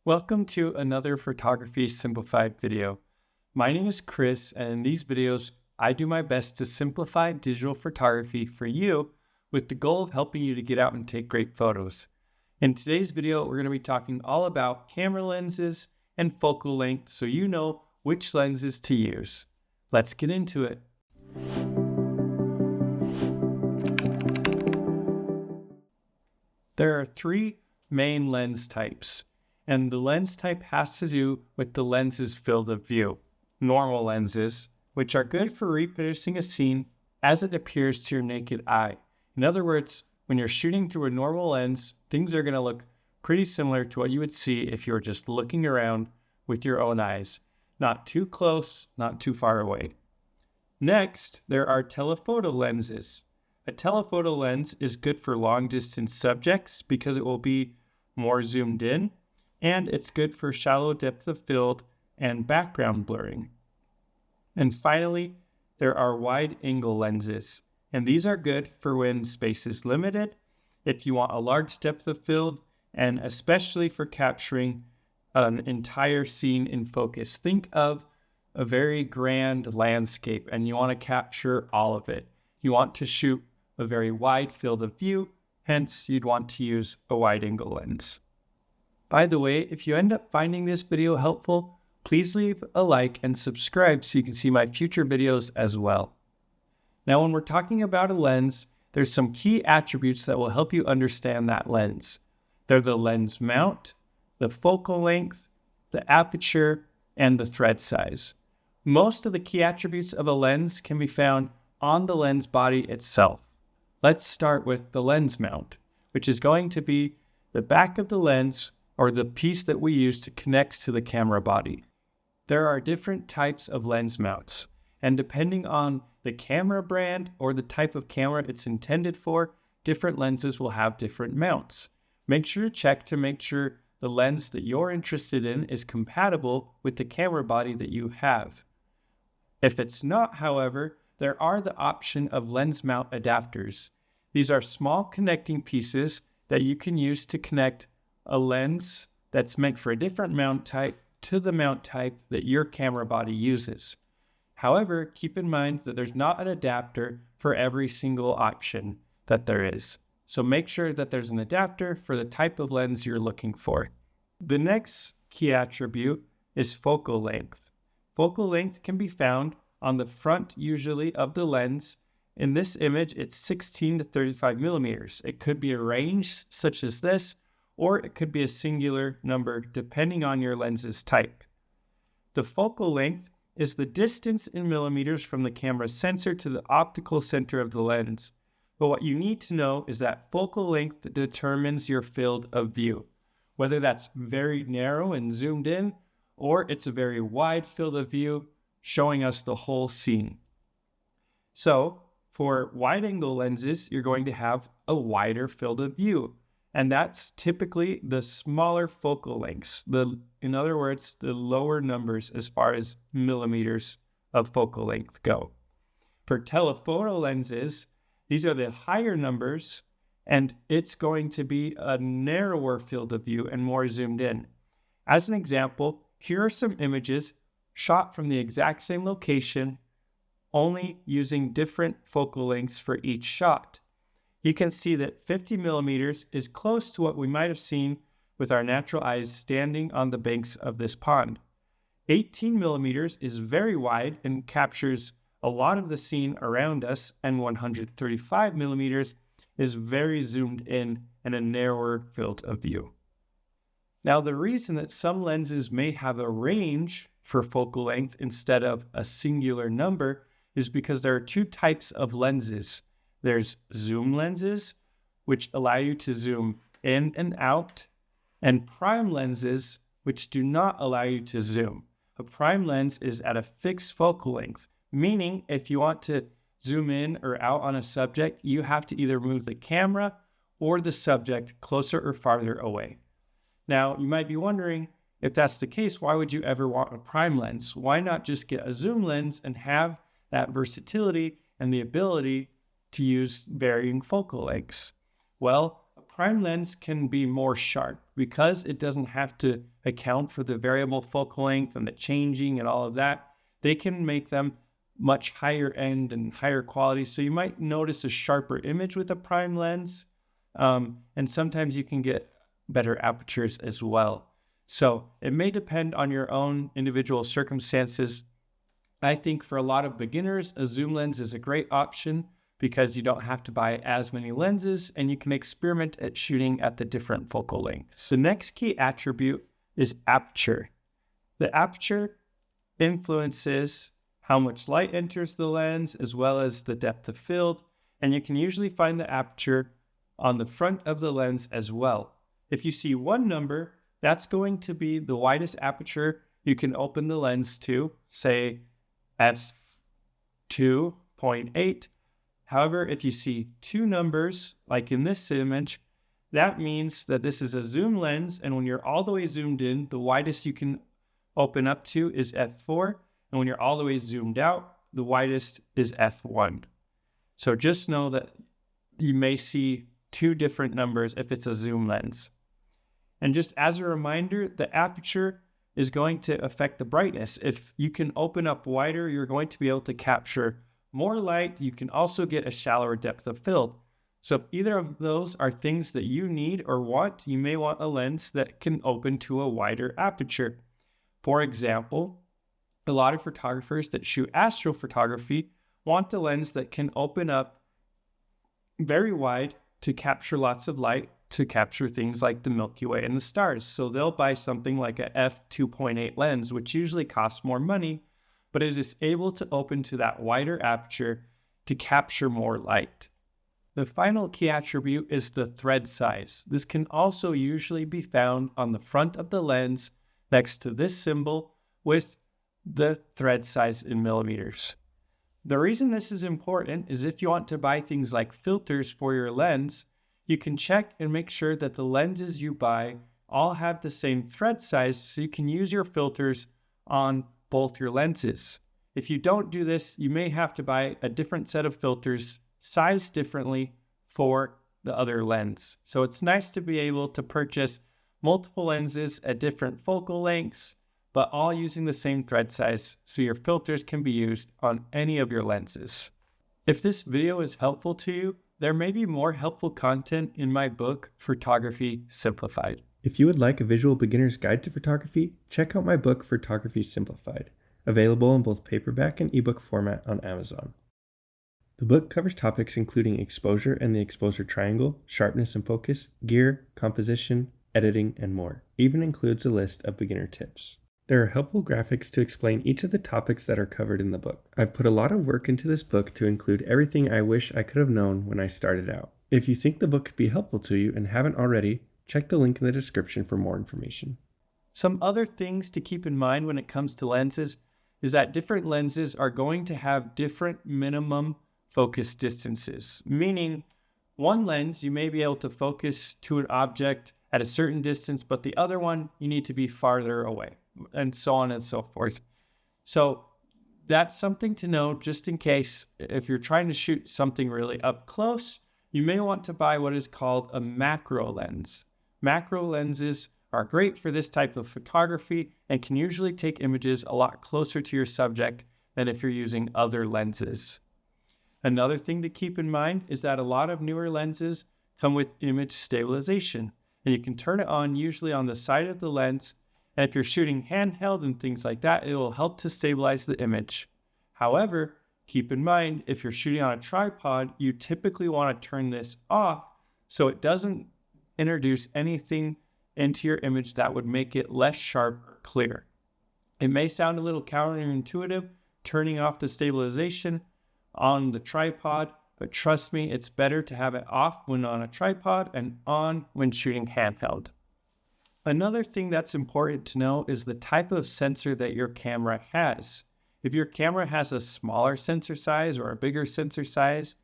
Welcome to another Photography Simplified video. My name is Chris, and in these videos, I do my best to simplify digital photography for you with the goal of helping you to get out and take great photos. In today's video, we're going to be talking all about camera lenses and focal length so you know which lenses to use. Let's get into it. There are three main lens types, and the lens type has to do with the lens's field of view. Normal lenses, which are good for reproducing a scene as it appears to your naked eye. In other words, when you're shooting through a normal lens, things are going to look pretty similar to what you would see if you were just looking around with your own eyes. Not too close, not too far away. Next, there are telephoto lenses. A telephoto lens is good for long-distance subjects because it will be more zoomed in, and it's good for shallow depth of field and background blurring. And finally, there are wide-angle lenses, and these are good for when space is limited, if you want a large depth of field, and especially for capturing an entire scene in focus. Think of a very grand landscape, and you want to capture all of it. You want to shoot a very wide field of view, hence you'd want to use a wide-angle lens. By the way, if you end up finding this video helpful, please leave a like and subscribe so you can see my future videos as well. Now, when we're talking about a lens, there's some key attributes that will help you understand that lens. They're the lens mount, the focal length, the aperture, and the thread size. Most of the key attributes of a lens can be found on the lens body itself. Let's start with the lens mount, which is going to be the back of the lens or the piece that we use to connect to the camera body. There are different types of lens mounts, and depending on the camera brand or the type of camera it's intended for, different lenses will have different mounts. Make sure to check to make sure the lens that you're interested in is compatible with the camera body that you have. If it's not, however, there are the option of lens mount adapters. These are small connecting pieces that you can use to connect a lens that's meant for a different mount type to the mount type that your camera body uses. However, keep in mind that there's not an adapter for every single option that there is. So make sure that there's an adapter for the type of lens you're looking for. The next key attribute is focal length. Focal length can be found on the front usually of the lens. In this image, it's 16 to 35 millimeters. It could be a range such as this, or it could be a singular number depending on your lens's type. The focal length is the distance in millimeters from the camera's sensor to the optical center of the lens. But what you need to know is that focal length determines your field of view, whether that's very narrow and zoomed in, or it's a very wide field of view showing us the whole scene. So for wide-angle lenses, you're going to have a wider field of view, and that's typically the smaller focal lengths. In other words, the lower numbers as far as millimeters of focal length go. For telephoto lenses, these are the higher numbers, and it's going to be a narrower field of view and more zoomed in. As an example, here are some images shot from the exact same location, only using different focal lengths for each shot. You can see that 50 millimeters is close to what we might have seen with our natural eyes standing on the banks of this pond. 18 millimeters is very wide and captures a lot of the scene around us, and 135 millimeters is very zoomed in and a narrower field of view. Now, the reason that some lenses may have a range for focal length instead of a singular number is because there are two types of lenses. There's zoom lenses, which allow you to zoom in and out, and prime lenses, which do not allow you to zoom. A prime lens is at a fixed focal length, meaning if you want to zoom in or out on a subject, you have to either move the camera or the subject closer or farther away. Now, you might be wondering, if that's the case, why would you ever want a prime lens? Why not just get a zoom lens and have that versatility and the ability to use varying focal lengths? Well, a prime lens can be more sharp because it doesn't have to account for the variable focal length and the changing and all of that. They can make them much higher end and higher quality. So you might notice a sharper image with a prime lens. And sometimes you can get better apertures as well. So it may depend on your own individual circumstances. I think for a lot of beginners, a zoom lens is a great option because you don't have to buy as many lenses and you can experiment at shooting at the different focal lengths. The next key attribute is aperture. The aperture influences how much light enters the lens as well as the depth of field, and you can usually find the aperture on the front of the lens as well. If you see one number, that's going to be the widest aperture you can open the lens to, say f2.8. However, if you see two numbers, like in this image, that means that this is a zoom lens, and when you're all the way zoomed in, the widest you can open up to is f4, and when you're all the way zoomed out, the widest is f1. So just know that you may see two different numbers if it's a zoom lens. And just as a reminder, the aperture is going to affect the brightness. If you can open up wider, you're going to be able to capture more light. You can also get a shallower depth of field. So if either of those are things that you need or want, you may want a lens that can open to a wider aperture. For example, a lot of photographers that shoot astrophotography want a lens that can open up very wide to capture lots of light, to capture things like the Milky Way and the stars. So they'll buy something like a f2.8 lens, which usually costs more money, but it is able to open to that wider aperture to capture more light. The final key attribute is the thread size. This can also usually be found on the front of the lens next to this symbol with the thread size in millimeters. The reason this is important is if you want to buy things like filters for your lens, you can check and make sure that the lenses you buy all have the same thread size so you can use your filters on both your lenses. If you don't do this, you may have to buy a different set of filters sized differently for the other lens. So it's nice to be able to purchase multiple lenses at different focal lengths, but all using the same thread size so your filters can be used on any of your lenses. If this video is helpful to you, there may be more helpful content in my book, Photography Simplified. If you would like a visual beginner's guide to photography, check out my book, Photography Simplified, available in both paperback and ebook format on Amazon. The book covers topics including exposure and the exposure triangle, sharpness and focus, gear, composition, editing, and more. It even includes a list of beginner tips. There are helpful graphics to explain each of the topics that are covered in the book. I've put a lot of work into this book to include everything I wish I could have known when I started out. If you think the book could be helpful to you and haven't already, check the link in the description for more information. Some other things to keep in mind when it comes to lenses is that different lenses are going to have different minimum focus distances, meaning one lens you may be able to focus to an object at a certain distance, but the other one you need to be farther away, and so on and so forth. So that's something to know just in case if you're trying to shoot something really up close, you may want to buy what is called a macro lens. Macro lenses are great for this type of photography and can usually take images a lot closer to your subject than if you're using other lenses. Another thing to keep in mind is that a lot of newer lenses come with image stabilization, and you can turn it on usually on the side of the lens. And if you're shooting handheld and things like that, it will help to stabilize the image. However, keep in mind, if you're shooting on a tripod, you typically want to turn this off so it doesn't introduce anything into your image that would make it less sharp or clear. It may sound a little counterintuitive, turning off the stabilization on the tripod, but trust me, it's better to have it off when on a tripod and on when shooting handheld. Another thing that's important to know is the type of sensor that your camera has. If your camera has a smaller sensor size or a bigger sensor size,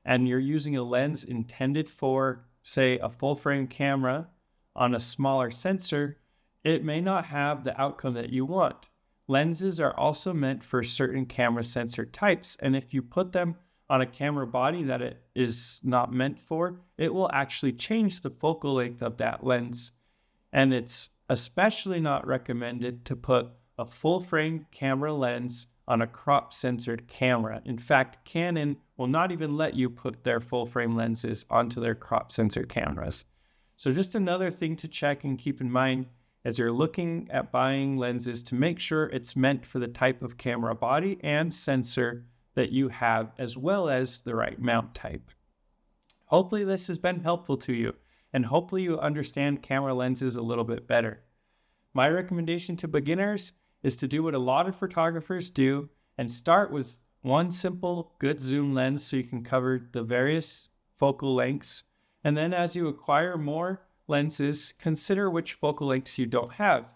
and you're using a lens intended for, say, a full frame camera on a smaller sensor, it may not have the outcome that you want. Lenses are also meant for certain camera sensor types, and if you put them on a camera body that it is not meant for, it will actually change the focal length of that lens. And it's especially not recommended to put a full frame camera lens on a crop censored camera. In fact, Canon will not even let you put their full frame lenses onto their crop censored cameras. So just another thing to check and keep in mind as you're looking at buying lenses, to make sure it's meant for the type of camera body and sensor that you have, as well as the right mount type. Hopefully this has been helpful to you, and hopefully you understand camera lenses a little bit better. My recommendation to beginners is to do what a lot of photographers do and start with one simple good zoom lens so you can cover the various focal lengths. And then as you acquire more lenses, consider which focal lengths you don't have.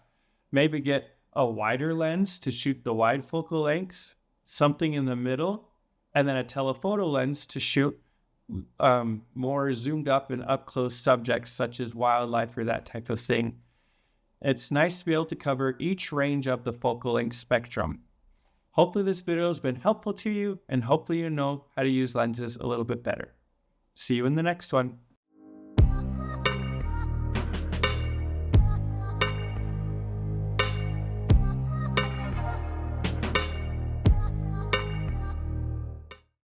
Maybe get a wider lens to shoot the wide focal lengths, something in the middle, and then a telephoto lens to shoot more zoomed up and up close subjects such as wildlife or that type of thing. It's nice to be able to cover each range of the focal length spectrum. Hopefully this video has been helpful to you, and hopefully you know how to use lenses a little bit better. See you in the next one.